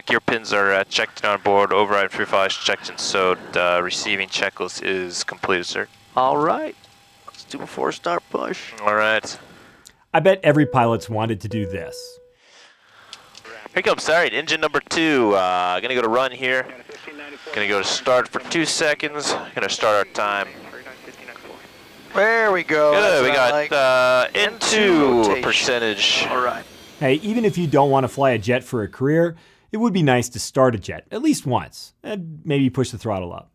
Gear pins are checked and on board. Override free file is checked and sewed. Receiving checklist is completed, sir. All right. Let's do a 4-star push. All right. I bet every pilot's wanted to do this. Here comes, sorry, engine number 2. Gonna go to run here. Gonna go to start for 2 seconds. Gonna start our time. There we go. Good, we got N2 N2 percentage. All right. Hey, even if you don't want to fly a jet for a career, it would be nice to start a jet at least once, and maybe push the throttle up.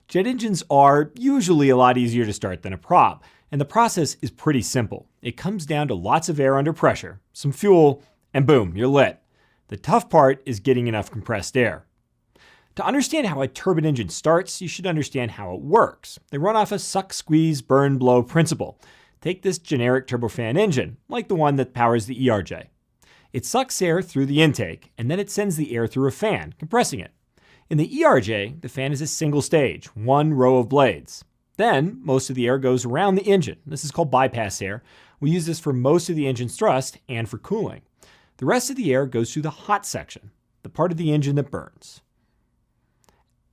Jet engines are usually a lot easier to start than a prop, and the process is pretty simple. It comes down to lots of air under pressure, some fuel, and boom, you're lit. The tough part is getting enough compressed air. To understand how a turbine engine starts, you should understand how it works. They run off a suck, squeeze, burn, blow principle. Take this generic turbofan engine, like the one that powers the ERJ. It sucks air through the intake, and then it sends the air through a fan, compressing it. In the ERJ, the fan is a single stage, one row of blades. Then, most of the air goes around the engine. This is called bypass air. We use this for most of the engine's thrust and for cooling. The rest of the air goes through the hot section, the part of the engine that burns.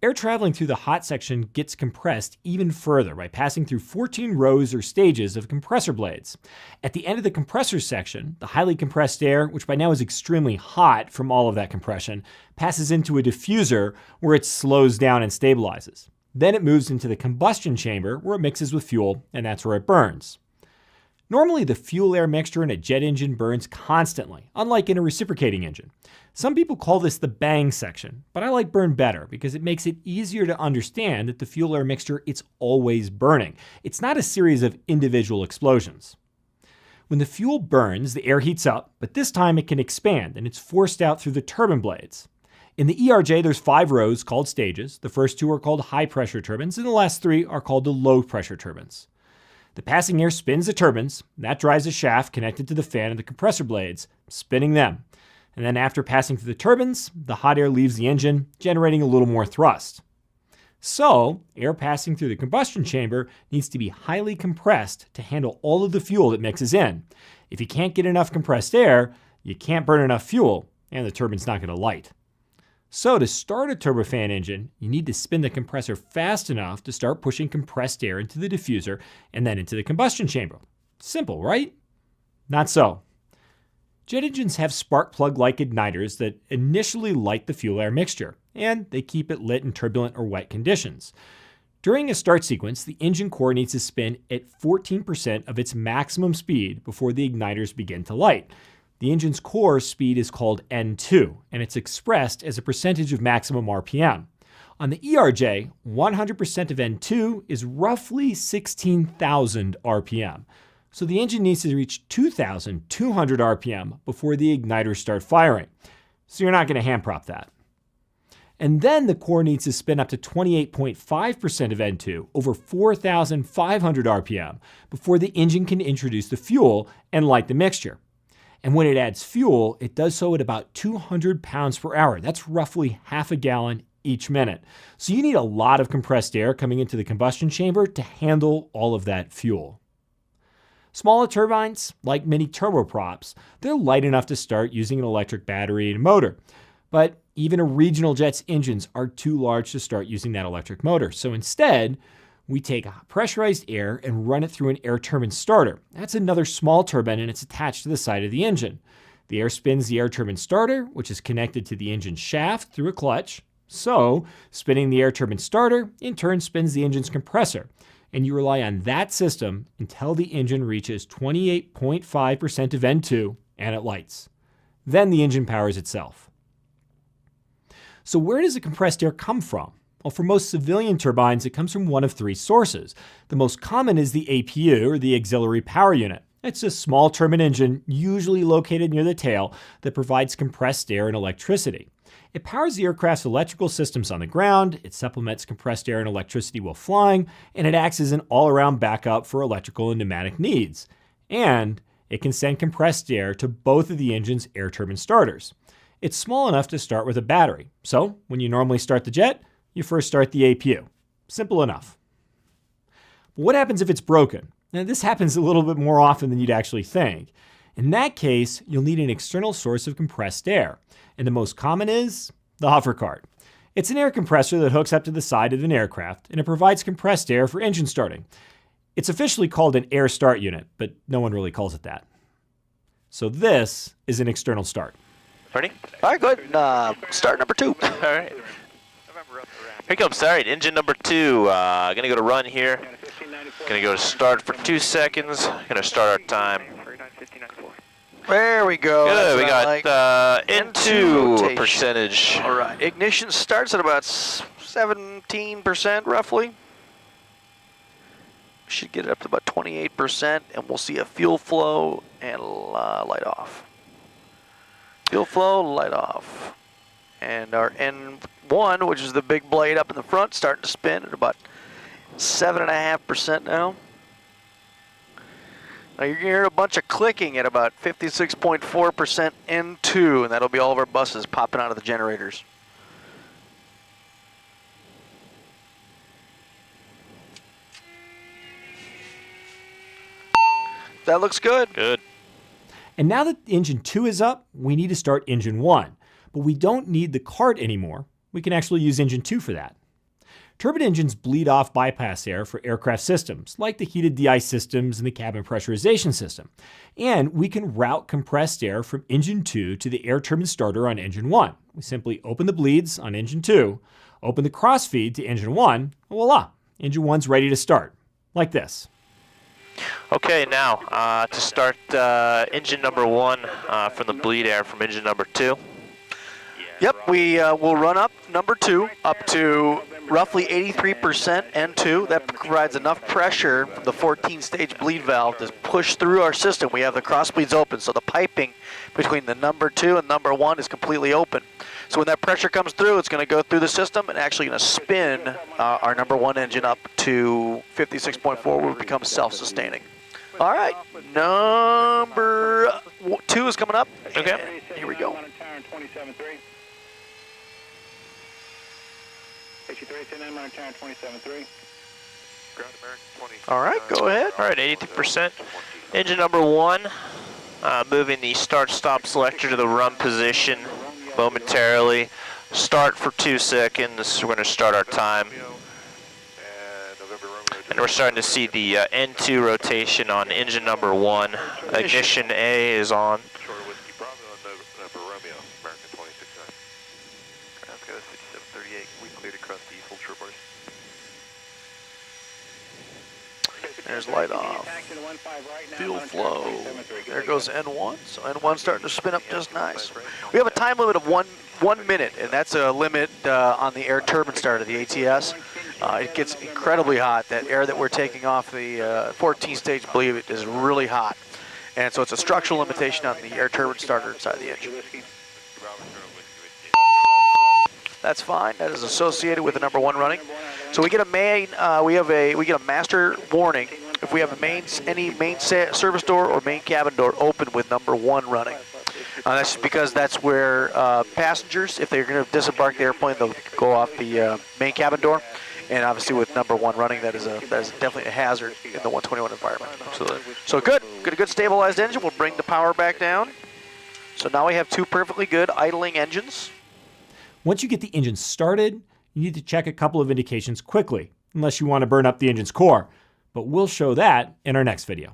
Air traveling through the hot section gets compressed even further by passing through 14 rows or stages of compressor blades. At the end of the compressor section, the highly compressed air, which by now is extremely hot from all of that compression, passes into a diffuser where it slows down and stabilizes. Then it moves into the combustion chamber where it mixes with fuel, and that's where it burns. Normally, the fuel-air mixture in a jet engine burns constantly, unlike in a reciprocating engine. Some people call this the bang section, but I like burn better because it makes it easier to understand that the fuel-air mixture, it's always burning. It's not a series of individual explosions. When the fuel burns, the air heats up, but this time it can expand and it's forced out through the turbine blades. In the ERJ, there's 5 rows called stages. The first 2 are called high-pressure turbines, and the last 3 are called the low-pressure turbines. The passing air spins the turbines, and that drives a shaft connected to the fan and the compressor blades, spinning them. And then after passing through the turbines, the hot air leaves the engine, generating a little more thrust. So, air passing through the combustion chamber needs to be highly compressed to handle all of the fuel that mixes in. If you can't get enough compressed air, you can't burn enough fuel, and the turbine's not going to light. So to start a turbofan engine, you need to spin the compressor fast enough to start pushing compressed air into the diffuser and then into the combustion chamber. Simple, right? Not so. Jet engines have spark plug-like igniters that initially light the fuel-air mixture, and they keep it lit in turbulent or wet conditions. During a start sequence, the engine core needs to spin at 14% of its maximum speed before the igniters begin to light. The engine's core speed is called N2, and it's expressed as a percentage of maximum RPM. On the ERJ, 100% of N2 is roughly 16,000 RPM. So the engine needs to reach 2,200 RPM before the igniters start firing. So you're not going to hand prop that. And then the core needs to spin up to 28.5% of N2 over 4,500 RPM before the engine can introduce the fuel and light the mixture. And when it adds fuel, it does so at about 200 pounds per hour. That's roughly half a gallon each minute. So you need a lot of compressed air coming into the combustion chamber to handle all of that fuel. Smaller turbines, like mini turboprops, they're light enough to start using an electric battery and motor. But even a regional jet's engines are too large to start using that electric motor. So instead, we take pressurized air and run it through an air turbine starter. That's another small turbine and it's attached to the side of the engine. The air spins the air turbine starter, which is connected to the engine shaft through a clutch. So, spinning the air turbine starter in turn spins the engine's compressor. And you rely on that system until the engine reaches 28.5% of N2 and it lights. Then the engine powers itself. So where does the compressed air come from? Well, for most civilian turbines, it comes from one of 3 sources. The most common is the APU, or the auxiliary power unit. It's a small turbine engine, usually located near the tail, that provides compressed air and electricity. It powers the aircraft's electrical systems on the ground, it supplements compressed air and electricity while flying, and it acts as an all-around backup for electrical and pneumatic needs. And it can send compressed air to both of the engine's air turbine starters. It's small enough to start with a battery. So, when you normally start the jet, you first start the APU. Simple enough. But what happens if it's broken? Now, this happens a little bit more often than you'd actually think. In that case, you'll need an external source of compressed air, and the most common is the hover cart. It's an air compressor that hooks up to the side of an aircraft, and it provides compressed air for engine starting. It's officially called an air start unit, but no one really calls it that. So this is an external start. Ready? All right, good. Start number 2. All right. Here comes, all right, engine number 2. Gonna go to run here. Gonna go to start for 2 seconds. Gonna start our time. There we go. Good, we That's what got I like. N2 rotation. percentage. All right, ignition starts at about 17% roughly. Should get it up to about 28%, and we'll see a fuel flow and light off. Fuel flow, light off. And our N1, which is the big blade up in the front, starting to spin at about 7.5% now. Now you're going to hear a bunch of clicking at about 56.4% N2, and that'll be all of our buses popping out of the generators. That looks good. Good. And now that engine 2 is up, we need to start engine 1. But we don't need the cart anymore. We can actually use engine 2 for that. Turbine engines bleed off bypass air for aircraft systems, like the heated de-ice systems and the cabin pressurization system. And we can route compressed air from engine 2 to the air turbine starter on engine 1. We simply open the bleeds on engine 2, open the crossfeed to engine 1, and voila, engine 1's ready to start, like this. Okay, now to start engine number 1 from the bleed air from engine number 2. Yep, we will run up number 2 up to roughly 83% N2. That provides enough pressure from the 14-stage bleed valve to push through our system. We have the cross bleeds open, so the piping between the number 2 and number 1 is completely open. So when that pressure comes through, it's going to go through the system and actually going to spin our number 1 engine up to 56.4, where it becomes self-sustaining. All right, number 2 is coming up. Okay. Here we go. All right, go ahead. All right, 83%. Engine number 1, moving the start-stop selector to the run position momentarily. Start for 2 seconds. We're going to start our time. And we're starting to see the N2 rotation on engine number 1. Ignition A is on. There's light off. Fuel flow. There goes N1. So N1's starting to spin up just nice. We have a time limit of one minute, and that's a limit on the air turbine starter, the ATS. It gets incredibly hot. That air that we're taking off the 14-stage bleed is really hot. And so it's a structural limitation on the air turbine starter inside the engine. That's fine. That is associated with the number 1 running. So we get a we get a master warning if we have any main service door or main cabin door open with number 1 running. That's because that's where passengers, if they're going to disembark the airplane, they'll go off the main cabin door. And obviously with number 1 running, that is definitely a hazard in the 121 environment. Absolutely. So good stabilized engine. We'll bring the power back down. So now we have 2 perfectly good idling engines. Once you get the engine started, you need to check a couple of indications quickly, unless you want to burn up the engine's core. But we'll show that in our next video.